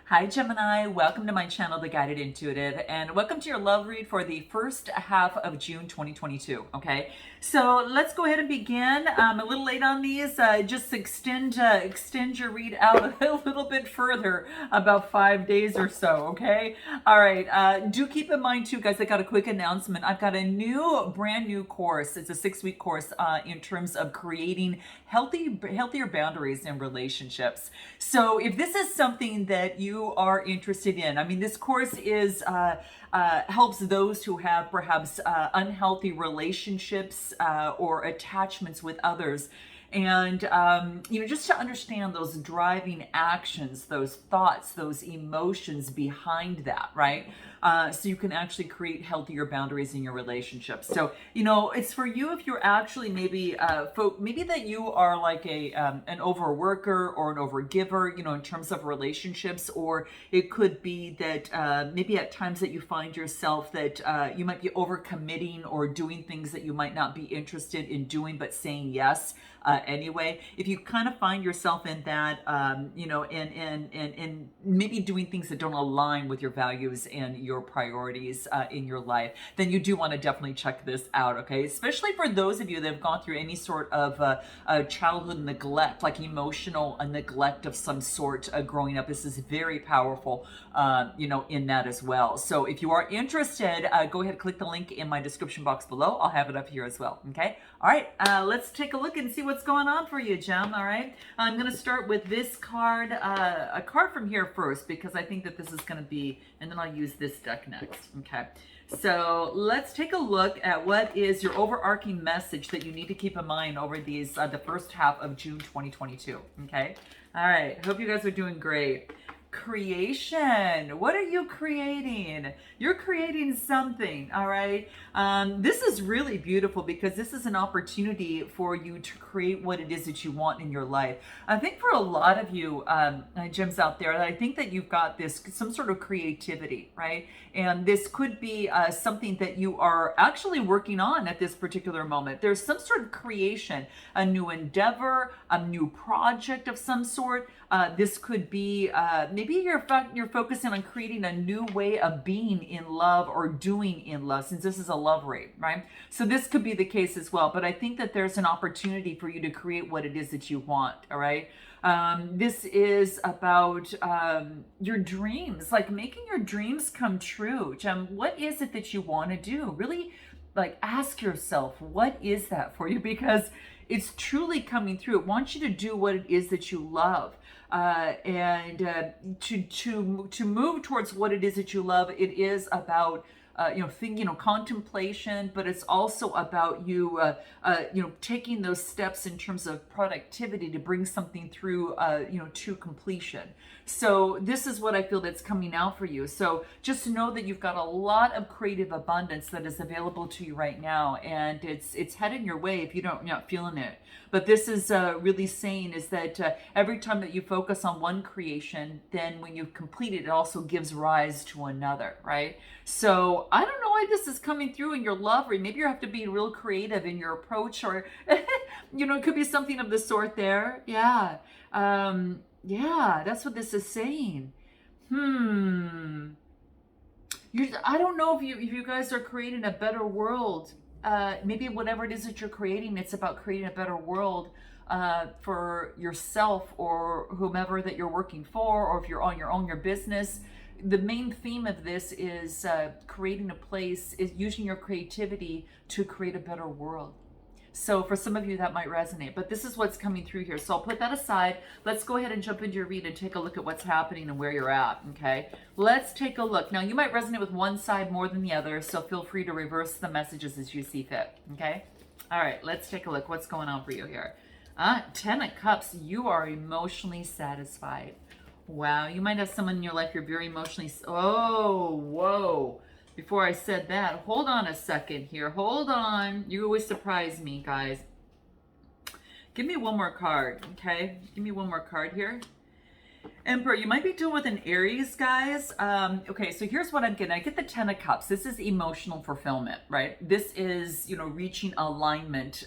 Hi Gemini, welcome to my channel, The Guided Intuitive, and welcome to your love read for the first half of June 2022, okay? So let's go ahead and begin. I'm a little late on these, just extend your read out a little bit further, about 5 days or so, okay? All right, do keep in mind too, guys, I got a quick announcement. I've got a brand new course. It's a 6-week course in terms of creating healthier boundaries in relationships. So if this is something that you are interested in, I mean, this course is helps those who have perhaps unhealthy relationships or attachments with others. And, just to understand those driving actions, those thoughts, those emotions behind that, right? So you can actually create healthier boundaries in your relationships. So, it's for you if you're actually maybe that you are like an overworker or an overgiver, in terms of relationships, or it could be that maybe at times that you find yourself that you might be overcommitting or doing things that you might not be interested in doing, but saying yes anyway. If you kind of find yourself in that, and maybe doing things that don't align with your values and your priorities in your life, then you do want to definitely check this out, okay? Especially for those of you that have gone through any sort of childhood neglect, like emotional neglect of some sort growing up. This is very powerful, in that as well. So if you are interested, go ahead and click the link in my description box below. I'll have it up here as well, okay? All right, let's take a look and see what's going on for you, Gem. All right, I'm going to start with this card, a card from here first, because I think that this is going to be, and then I'll use this deck next. Okay, so let's take a look at what is your overarching message that you need to keep in mind over these the first half of June 2022. Okay, all right, hope you guys are doing great. Creation. What are you creating? You're creating something, all right? This is really beautiful because this is an opportunity for you to create what it is that you want in your life. I think for a lot of you gems out there, I think that you've got some sort of creativity, right? And this could be something that you are actually working on at this particular moment. There's some sort of creation, a new endeavor, a new project of some sort. This could be maybe you're focusing on creating a new way of being in love or doing in love, since this is a love read, right? So this could be the case as well. But I think that there's an opportunity for you to create what it is that you want, all right? This is about your dreams, like making your dreams come true. Gem, what is it that you want to do? Really, like, ask yourself, what is that for you? Because it's truly coming through. It wants you to do what it is that you love. And to move towards what it is that you love, it is about contemplation, but it's also about you taking those steps in terms of productivity to bring something through to completion. So this is what I feel that's coming out for you. So just know that you've got a lot of creative abundance that is available to you right now, and it's heading your way if you're not feeling it. But this is really saying is that every time that you focus on one creation, then when you complete it, it also gives rise to another, right? So I don't know why this is coming through in your love, or maybe you have to be real creative in your approach, or it could be something of the sort there. Yeah. Yeah, that's what this is saying. I don't know if you guys are creating a better world. Maybe whatever it is that you're creating, it's about creating a better world for yourself or whomever that you're working for, or if you're on your own, your business. The main theme of this is creating a place, is using your creativity to create a better world. So for some of you that might resonate, but this is what's coming through here. So I'll put that aside. Let's go ahead and jump into your read and take a look at what's happening and where you're at, okay? Let's take a look. Now you might resonate with one side more than the other, so feel free to reverse the messages as you see fit, okay? All right, let's take a look. What's going on for you here? 10 of Cups, you are emotionally satisfied. Wow, you might have someone in your life you're very emotionally, oh, whoa. Before I said that, hold on a second here. Hold on. You always surprise me, guys. Give me one more card, okay? Give me one more card here. Emperor, you might be dealing with an Aries, guys. Okay, so here's what I'm getting. I get the Ten of Cups. This is emotional fulfillment, right? This is, reaching alignment,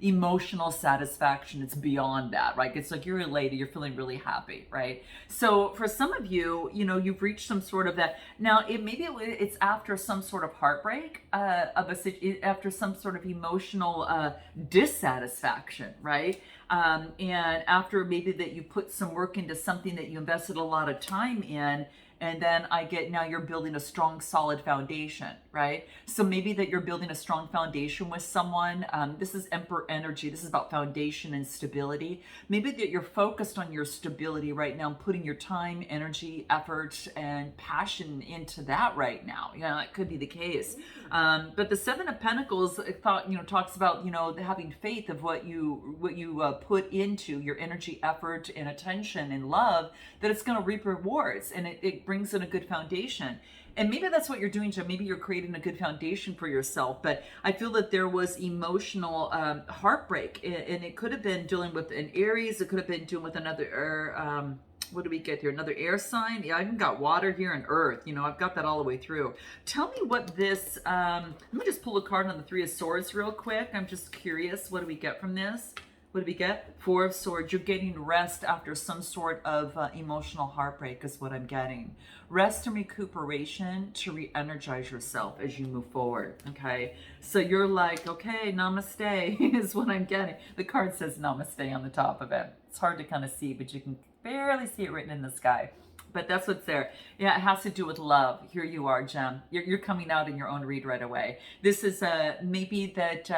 emotional satisfaction. It's beyond that, right? It's like you're elated, you're feeling really happy, right? So for some of you, you've reached some sort of that. Now, it's after some sort of heartbreak, after some sort of emotional dissatisfaction, right? And after maybe that you put some work into something that you invested a lot of time in, and then now you're building a strong, solid foundation, right? So maybe that you're building a strong foundation with someone. This is Emperor energy. This is about foundation and stability. Maybe that you're focused on your stability right now, putting your time, energy, effort, and passion into that right now. That could be the case. But the Seven of Pentacles talks about, having faith of what you put into your energy, effort, and attention and love, that it's going to reap rewards, and it brings in a good foundation. And maybe that's what you're doing, Jen. Maybe you're creating a good foundation for yourself. But I feel that there was emotional heartbreak, and it could have been dealing with an Aries. It could have been dealing with another what do we get here? Another air sign? Yeah, I even got water here and earth. I've got that all the way through. Tell me what this, let me just pull a card on the Three of Swords real quick. I'm just curious. What do we get from this? What do we get? Four of Swords. You're getting rest after some sort of emotional heartbreak is what I'm getting. Rest and recuperation to re-energize yourself as you move forward, okay? So you're like, okay, namaste is what I'm getting. The card says namaste on the top of it. It's hard to kind of see, but you can barely see it written in the sky. But that's what's there. Yeah, it has to do with love. Here you are, Jem. You're coming out in your own read right away. This is maybe that...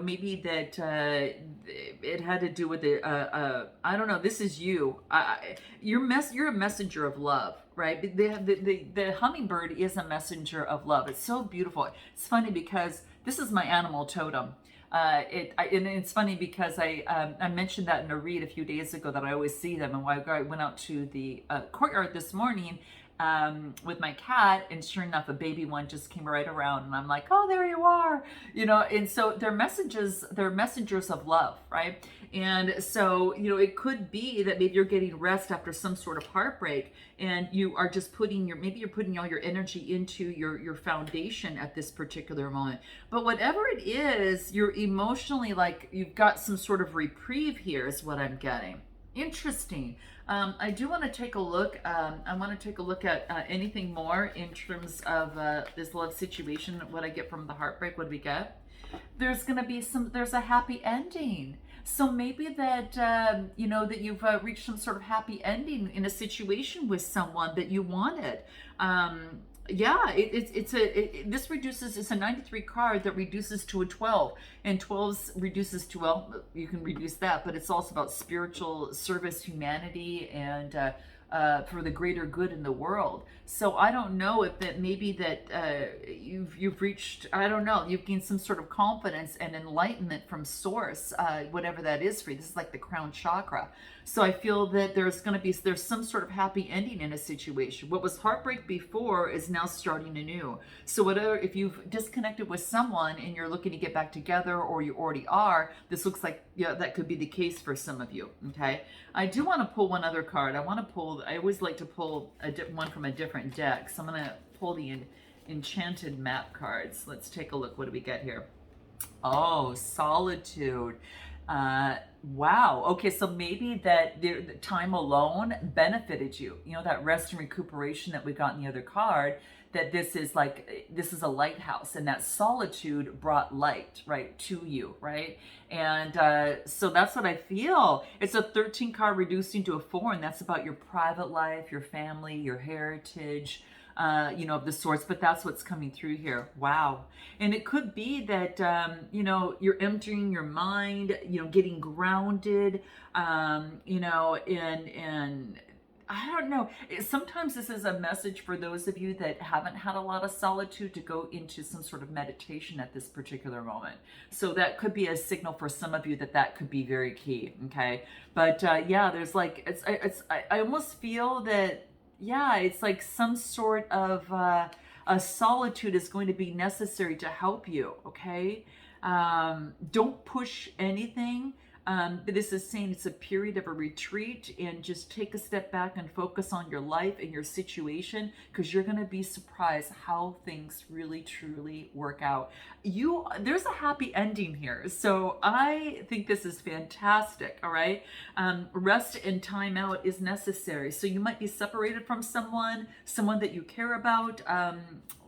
maybe that it had to do with it. I don't know. This is you. You're a messenger of love, right? The hummingbird is a messenger of love. It's so beautiful. It's funny because this is my animal totem. And it's funny because I mentioned that in a read a few days ago that I always see them, and why I went out to the courtyard this morning with my cat, and sure enough, a baby one just came right around, and I'm like, oh, there you are, and so they're messengers of love, right? And so, it could be that maybe you're getting rest after some sort of heartbreak, and you are just maybe you're putting all your energy into your foundation at this particular moment. But whatever it is, you're emotionally like you've got some sort of reprieve here is what I'm getting. Interesting. I do want to take a look. I want to take a look at anything more in terms of this love situation. What I get from the heartbreak. What do we get? There's going to be there's a happy ending. So maybe that, that you've reached some sort of happy ending in a situation with someone that you wanted. Yeah, this reduces, it's a 93 card that reduces to a 12, and 12s reduces to, well, you can reduce that, but it's also about spiritual service, humanity, and for the greater good in the world. So I don't know if that maybe that you've reached, I don't know, you've gained some sort of confidence and enlightenment from source, whatever that is for you. This is like the crown chakra. So I feel that there's some sort of happy ending in a situation. What was heartbreak before is now starting anew. So whatever, if you've disconnected with someone and you're looking to get back together, or you already are, this looks like, yeah, that could be the case for some of you. Okay. I do want to pull one other card. I always like to pull one from a different deck. So I'm going to pull the Enchanted Map cards. Let's take a look. What do we get here? Oh, Solitude. Wow. Okay, so maybe that the time alone benefited you. That rest and recuperation that we got in the other card, that this is a lighthouse, and that solitude brought light, right, to you, right? And so that's what I feel. It's a 13 card reducing to a 4, and that's about your private life, your family, your heritage, of the sorts, but that's what's coming through here. Wow. And it could be that, you're emptying your mind, getting grounded, and I don't know. Sometimes this is a message for those of you that haven't had a lot of solitude to go into some sort of meditation at this particular moment. So that could be a signal for some of you that could be very key. Okay. But, yeah, there's like, I almost feel that, yeah, it's like some sort of a solitude is going to be necessary to help you, okay? Don't push anything. But this is saying it's a period of a retreat, and just take a step back and focus on your life and your situation, because you're going to be surprised how things really truly work out. There's a happy ending here. So I think this is fantastic. All right. Rest and time out is necessary. So you might be separated from someone that you care about.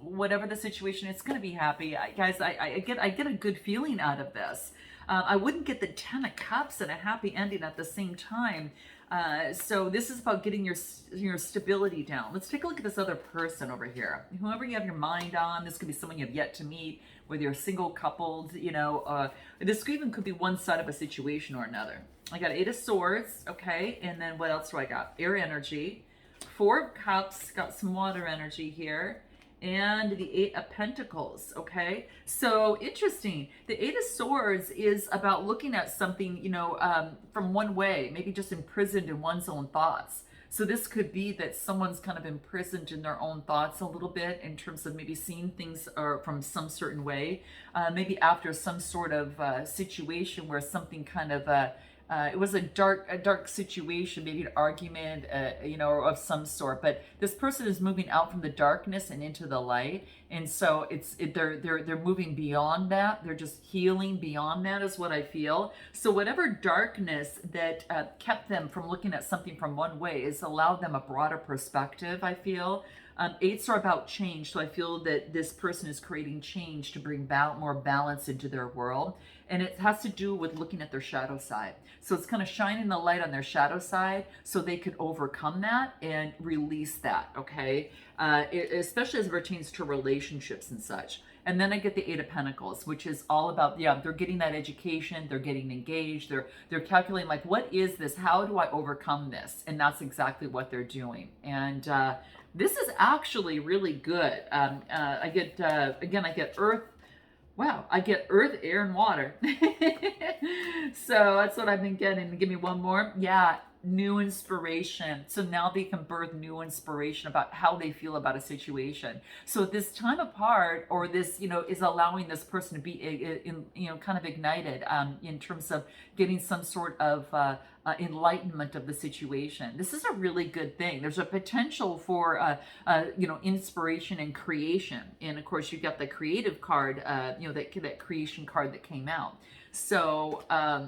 Whatever the situation, it's going to be happy. Guys, I get a good feeling out of this. I wouldn't get the 10 of Cups and a happy ending at the same time. So this is about getting your stability down. Let's take a look at this other person over here. Whoever you have your mind on, this could be someone you have yet to meet, whether you're single, coupled, this even could be one side of a situation or another. I got 8 of Swords, okay, and then what else do I got? Air energy, 4 of Cups, got some water energy here, and the 8 of Pentacles, okay? So interesting. The 8 of Swords is about looking at something, from one way, maybe just imprisoned in one's own thoughts. So this could be that someone's kind of imprisoned in their own thoughts a little bit, in terms of maybe seeing things from some certain way. Maybe after some sort of situation where something kind of it was a dark situation, maybe an argument, or of some sort. But this person is moving out from the darkness and into the light, and so they're moving beyond that. They're just healing beyond that, is what I feel. So whatever darkness that kept them from looking at something from one way has allowed them a broader perspective, I feel. 8s are about change, so I feel that this person is creating change to bring more balance into their world, and it has to do with looking at their shadow side. So it's kind of shining the light on their shadow side so they could overcome that and release that, okay? Especially as it pertains to relationships and such. And then I get the 8 of Pentacles, which is all about, they're getting that education, they're getting engaged, they're calculating, like, what is this? How do I overcome this? And that's exactly what they're doing. And this is actually really good. I get Earth. Wow, I get Earth, air, and water. So that's what I've been getting. Give me one more. Yeah, new inspiration. So now they can birth new inspiration about how they feel about a situation. So this time apart, or this, is allowing this person to be, kind of ignited in terms of getting some sort of enlightenment of the situation. This is a really good thing. There's a potential for, inspiration and creation. And of course, you got the creative card, that creation card that came out. So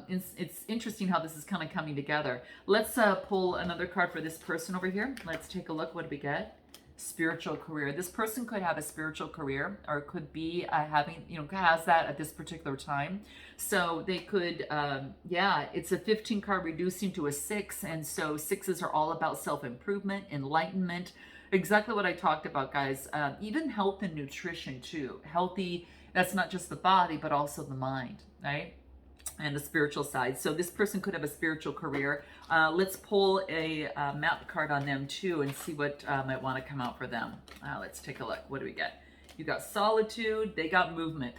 it's interesting how this is kind of coming together. Let's pull another card for this person over here. Let's take a look. What do we get? Spiritual career. This person could have a spiritual career, or could be having, has that at this particular time. So they could, it's a 15 card reducing to a 6. And so 6s are all about self-improvement, enlightenment. Exactly what I talked about, guys. Even health and nutrition too. Healthy, that's not just the body, but also the mind, right? And the spiritual side. So this person could have a spiritual career. Let's pull a map card on them too and see what might want to come out for them. Let's take a look. What do we get? You got solitude. They got movement.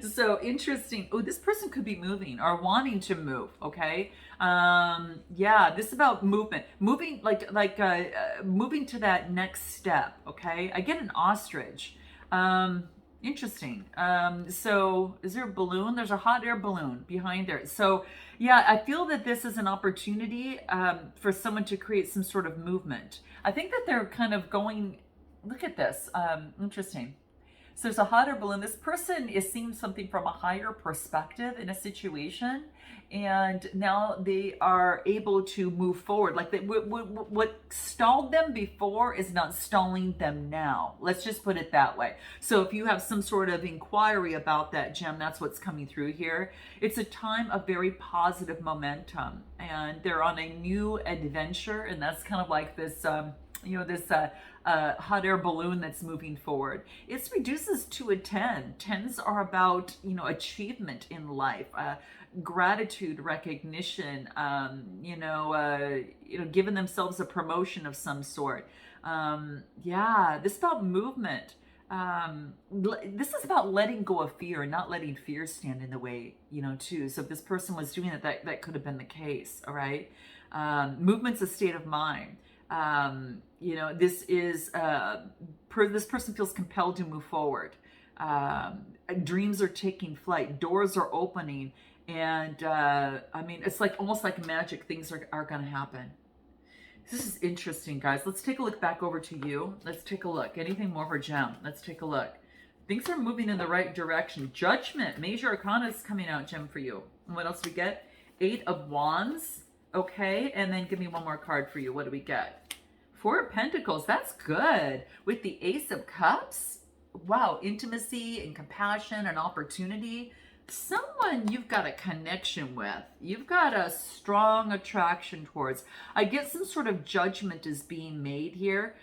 So interesting. Oh, this person could be moving or wanting to move. Okay. This is about movement. Moving moving to that next step. Okay. I get an ostrich. Interesting. So is there a balloon? There's a hot air balloon behind there. So yeah, I feel that this is an opportunity for someone to create some sort of movement. I think that they're kind of going, look at this. Interesting. So there's a hot air balloon. This person is seeing something from a higher perspective in a situation, and now they are able to move forward. Like what stalled them before is not stalling them now. Let's just put it that way. So if you have some sort of inquiry about that, gem, that's what's coming through here. It's a time of very positive momentum, and they're on a new adventure, and that's kind of like this hot air balloon that's moving forward. It reduces to a 10. 10s are about, achievement in life, gratitude, recognition, giving themselves a promotion of some sort. This is about movement. This is about letting go of fear and not letting fear stand in the way, too. So if this person was doing it, that could have been the case. All right. Movement's a state of mind. This is this person feels compelled to move forward. Dreams are taking flight, doors are opening, And I mean, it's like almost like magic. Things are going to happen. This is interesting, guys. Let's take a look back over to you. Let's take a look. Anything more for Gem? Let's take a look. Things are moving in the right direction. Judgment. Major Arcana is coming out, Gem, for you. And what else we get? 8 of Wands. Okay. And then give me one more card for you. What do we get? 4 of Pentacles. That's good. With the Ace of Cups. Wow. Intimacy and compassion and opportunity. Someone you've got a connection with, you've got a strong attraction towards. I get some sort of judgment is being made here.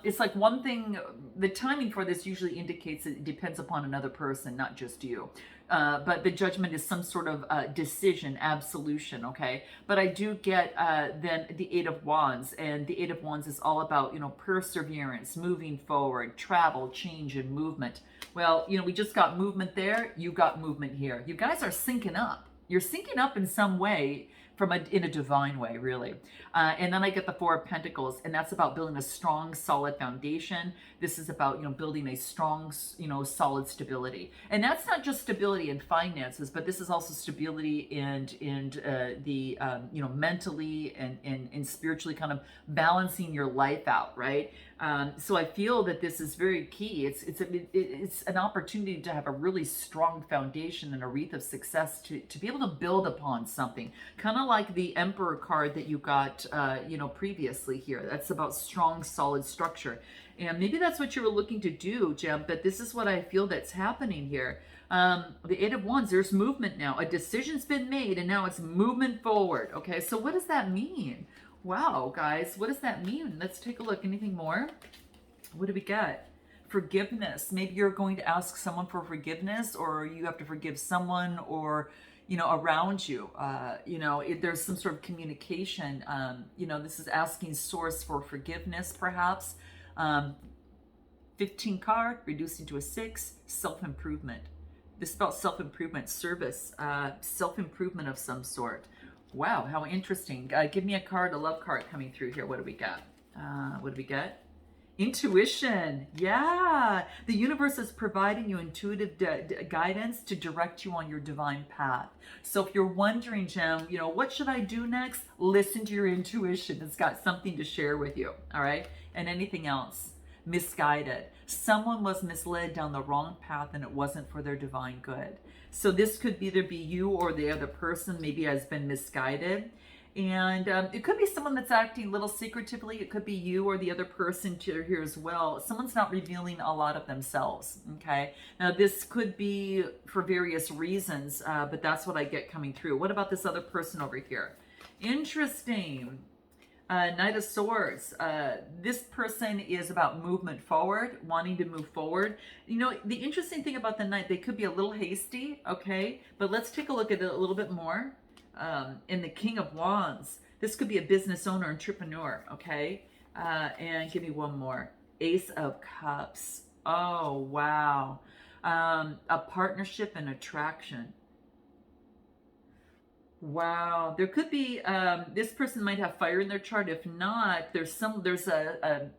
It's like one thing, the timing for this usually indicates it depends upon another person, not just you. But the judgment is some sort of decision, absolution, okay? But I do get then the 8 of Wands, and the 8 of Wands is all about, perseverance, moving forward, travel, change, and movement. Well, we just got movement there. You got movement here. You guys are syncing up. You're syncing up in some way in a divine way, really. And then I get the 4 of Pentacles, and that's about building a strong, solid foundation. This is about, building a strong, solid stability. And that's not just stability in finances, but this is also stability in the, mentally and spiritually kind of balancing your life out, right? So I feel that this is very key. It's an opportunity to have a really strong foundation and a wreath of success to be able to build upon something. Kind of like the Emperor card that you got, previously here. That's about strong, solid structure. And maybe that's what you were looking to do, Gem, but this is what I feel that's happening here. The 8 of Wands, there's movement now. A decision's been made, and now it's movement forward. Okay, so what does that mean? Wow, guys, what does that mean? Let's take a look. Anything more? What do we get? Forgiveness. Maybe you're going to ask someone for forgiveness, or you have to forgive someone, or around you. There's some sort of communication. This is asking source for forgiveness, perhaps. 15 card, reducing to a 6, self-improvement. This is about self-improvement, service, self-improvement of some sort. Wow, how interesting. Give me a card, a love card coming through here. What do we got? What do we get? Intuition. Yeah. The universe is providing you intuitive guidance to direct you on your divine path. So if you're wondering, Gem, what should I do next? Listen to your intuition. It's got something to share with you. All right. And anything else? Misguided. Someone was misled down the wrong path and it wasn't for their divine good. So this could either be you or the other person maybe has been misguided. And it could be someone that's acting a little secretively. It could be you or the other person here as well. Someone's not revealing a lot of themselves, okay? Now, this could be for various reasons, but that's what I get coming through. What about this other person over here? Interesting. Knight of Swords. This person is about movement forward, wanting to move forward. The interesting thing about the Knight, they could be a little hasty, okay? But let's take a look at it a little bit more. In the King of Wands, this could be a business owner, entrepreneur, okay? And give me one more. Ace of Cups. Oh, wow. A partnership and attraction. Wow, there could be, this person might have fire in their chart. If not, there's a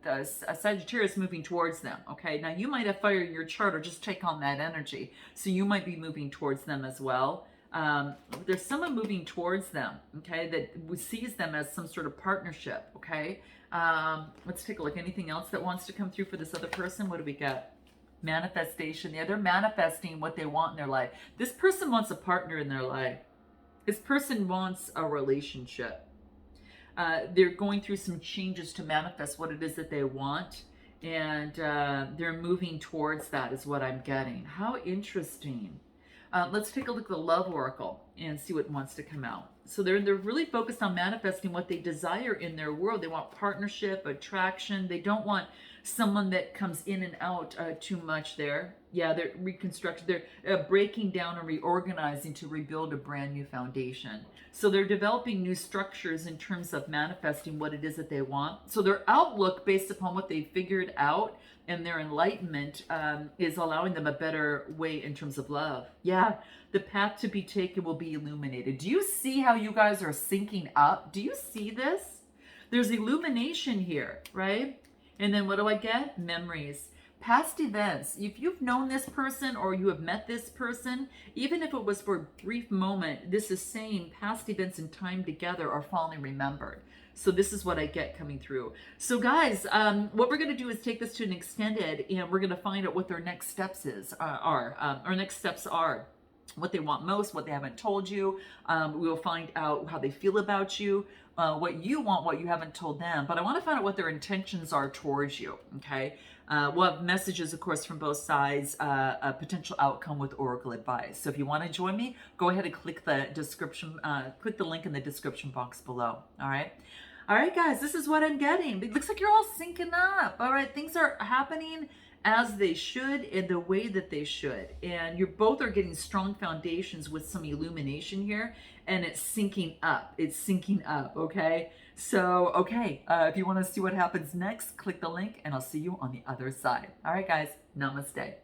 Sagittarius moving towards them, okay? Now, you might have fire in your chart or just take on that energy. So you might be moving towards them as well. There's someone moving towards them, okay, that sees them as some sort of partnership, okay? Let's take a look. Anything else that wants to come through for this other person? What do we get? Manifestation. Yeah, they're manifesting what they want in their life. This person wants a partner in their life. This person wants a relationship. They're going through some changes to manifest what it is that they want, and they're moving towards that is what I'm getting. How interesting. Let's take a look at the Love Oracle and see what wants to come out. So they're really focused on manifesting what they desire in their world. They want partnership, attraction. They don't want someone that comes in and out too much there. Yeah, they're reconstructing. They're breaking down and reorganizing to rebuild a brand new foundation. So they're developing new structures in terms of manifesting what it is that they want. So their outlook based upon what they figured out and their enlightenment is allowing them a better way in terms of love. Yeah, the path to be taken will be illuminated. Do you see how you guys are syncing up? Do you see this? There's illumination here, right? And then what do I get? Memories. past events, if you've known this person or you have met this person, even if it was for a brief moment, this is saying past events and time together are fondly remembered. So this is what I get coming through. So guys, what we're going to do is take this to an extended, and we're going to find out what their next steps are. Our next steps are what they want most, what they haven't told you. We'll find out how they feel about you, what you want, what you haven't told them. But I want to find out what their intentions are towards you, okay? We'll have messages, of course, from both sides, a potential outcome with oracle advice. So if you want to join me, go ahead and click the description, click the link in the description box below, all right? All right, guys, this is what I'm getting. It looks like you're all syncing up, all right? Things are happening as they should in the way that they should. And you both are getting strong foundations with some illumination here, and it's syncing up. It's syncing up, okay? So, okay, if you want to see what happens next, click the link, and I'll see you on the other side. All right, guys, namaste.